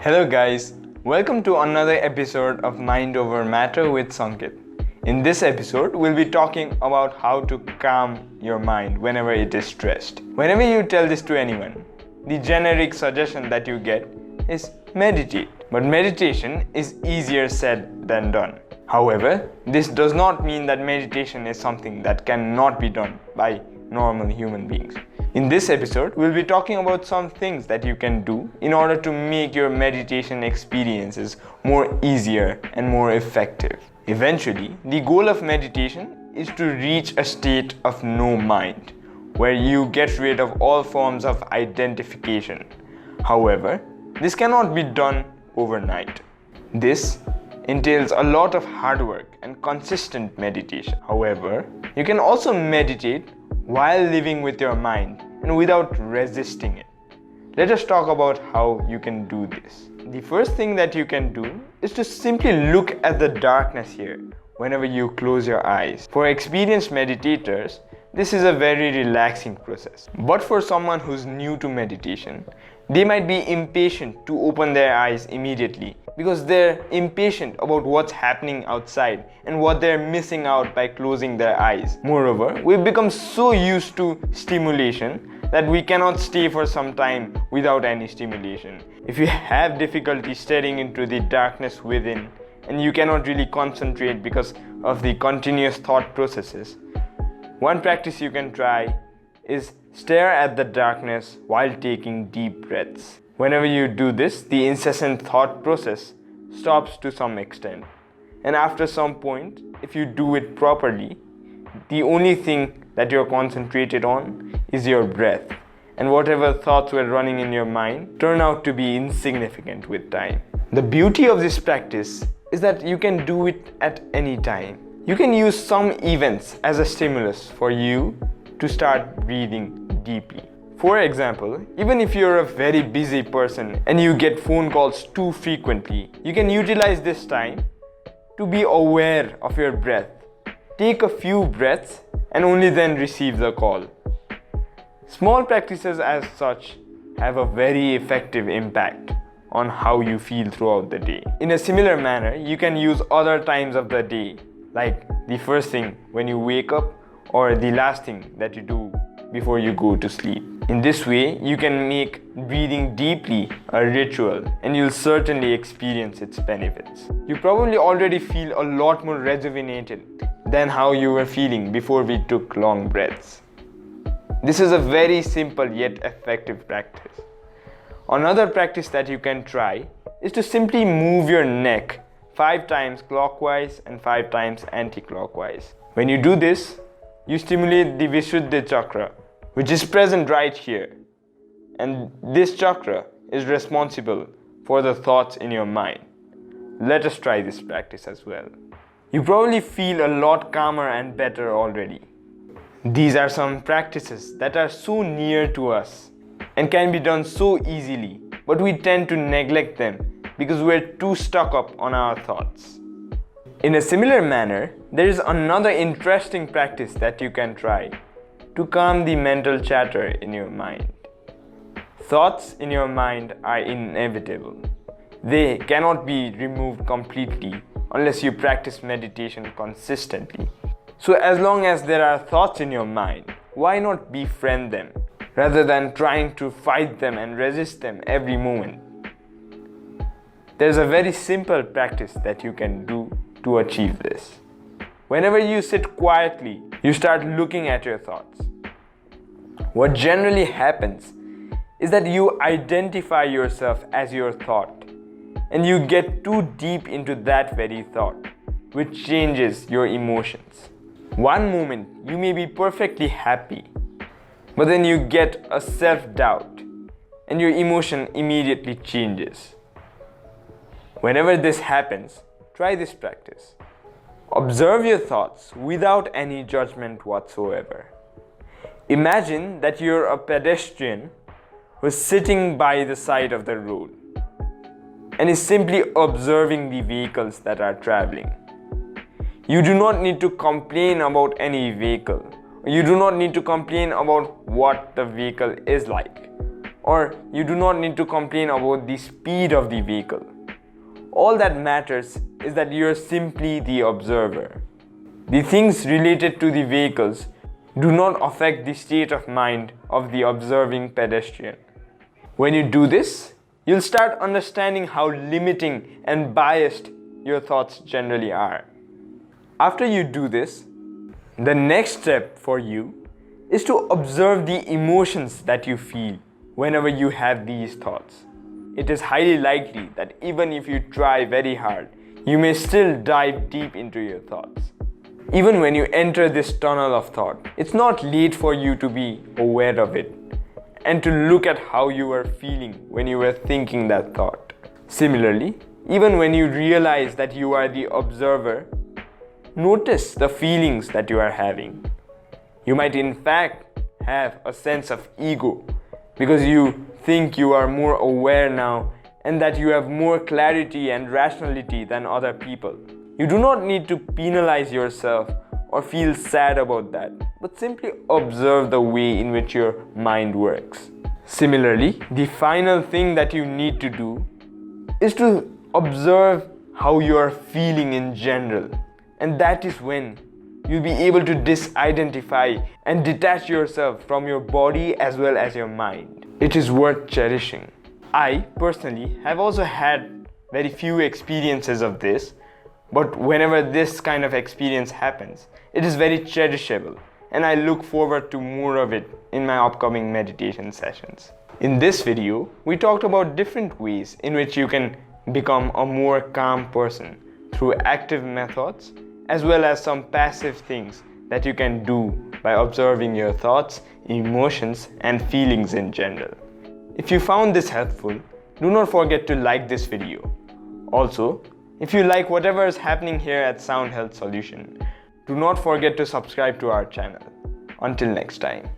Hello guys, welcome to another episode of Mind Over Matter with Sanket. In this episode, we'll be talking about how to calm your mind whenever it is stressed. Whenever you tell this to anyone, the generic suggestion that you get is meditate. But meditation is easier said than done. However, this does not mean that meditation is something that cannot be done by normal human beings. In this episode, we'll be talking about some things that you can do in order to make your meditation experiences more easier and more effective. Eventually, the goal of meditation is to reach a state of no mind, where you get rid of all forms of identification. However, this cannot be done overnight. This entails a lot of hard work and consistent meditation. However, you can also meditate while living with your mind and without resisting it. Let us talk about how you can do this. The first thing that you can do is to simply look at the darkness here whenever you close your eyes. For experienced meditators, this is a very relaxing process. But for someone who's new to meditation, they might be impatient to open their eyes immediately because they're impatient about what's happening outside and what they're missing out by closing their eyes. Moreover, we've become so used to stimulation that we cannot stay for some time without any stimulation. If you have difficulty staring into the darkness within and you cannot really concentrate because of the continuous thought processes, one practice you can try is stare at the darkness while taking deep breaths. Whenever you do this, the incessant thought process stops to some extent. And after some point, if you do it properly, the only thing that you're concentrated on is your breath. And whatever thoughts were running in your mind turn out to be insignificant with time. The beauty of this practice is that you can do it at any time. You can use some events as a stimulus for you to start breathing deeply. For example, even if you're a very busy person and you get phone calls too frequently, you can utilize this time to be aware of your breath. Take a few breaths and only then receive the call. Small practices as such have a very effective impact on how you feel throughout the day. In a similar manner, you can use other times of the day, like the first thing when you wake up or the last thing that you do before you go to sleep. In this way, you can make breathing deeply a ritual and you'll certainly experience its benefits. You probably already feel a lot more rejuvenated than how you were feeling before we took long breaths. This is a very simple yet effective practice. Another practice that you can try is to simply move your neck 5 times clockwise and 5 times anti-clockwise. When you do this, you stimulate the Vishuddha chakra, which is present right here. And this chakra is responsible for the thoughts in your mind. Let us try this practice as well. You probably feel a lot calmer and better already. These are some practices that are so near to us and can be done so easily, but we tend to neglect them because we're too stuck up on our thoughts. In a similar manner, there is another interesting practice that you can try to calm the mental chatter in your mind. Thoughts in your mind are inevitable. They cannot be removed completely unless you practice meditation consistently. So as long as there are thoughts in your mind, why not befriend them rather than trying to fight them and resist them every moment? There's a very simple practice that you can do to achieve this. Whenever you sit quietly, you start looking at your thoughts. What generally happens is that you identify yourself as your thought and you get too deep into that very thought, which changes your emotions. One moment you may be perfectly happy, but then you get a self-doubt and your emotion immediately changes. Whenever this happens, try this practice. Observe your thoughts without any judgment whatsoever. Imagine that you're a pedestrian who's sitting by the side of the road and is simply observing the vehicles that are traveling. You do not need to complain about any vehicle. You do not need to complain about what the vehicle is like. or you do not need to complain about the speed of the vehicle. All that matters is that you are simply the observer. The things related to the vehicles do not affect the state of mind of the observing pedestrian. When you do this, you'll start understanding how limiting and biased your thoughts generally are. After you do this, the next step for you is to observe the emotions that you feel whenever you have these thoughts. It is highly likely that even if you try very hard, you may still dive deep into your thoughts. Even when you enter this tunnel of thought, it's not late for you to be aware of it and to look at how you were feeling when you were thinking that thought. Similarly, even when you realize that you are the observer, notice the feelings that you are having. You might in fact have a sense of ego because you think you are more aware now and that you have more clarity and rationality than other people. You do not need to penalize yourself or feel sad about that, but simply observe the way in which your mind works. Similarly, the final thing that you need to do is to observe how you are feeling in general. And that is when you'll be able to disidentify and detach yourself from your body as well as your mind. It is worth cherishing. I personally have also had very few experiences of this, but whenever this kind of experience happens, it is very cherishable, and I look forward to more of it in my upcoming meditation sessions. In this video, we talked about different ways in which you can become a more calm person through active methods, as well as some passive things that you can do by observing your thoughts, emotions, and feelings in general. If you found this helpful, do not forget to like this video. Also, if you like whatever is happening here at Sound Health Solution, do not forget to subscribe to our channel. Until next time.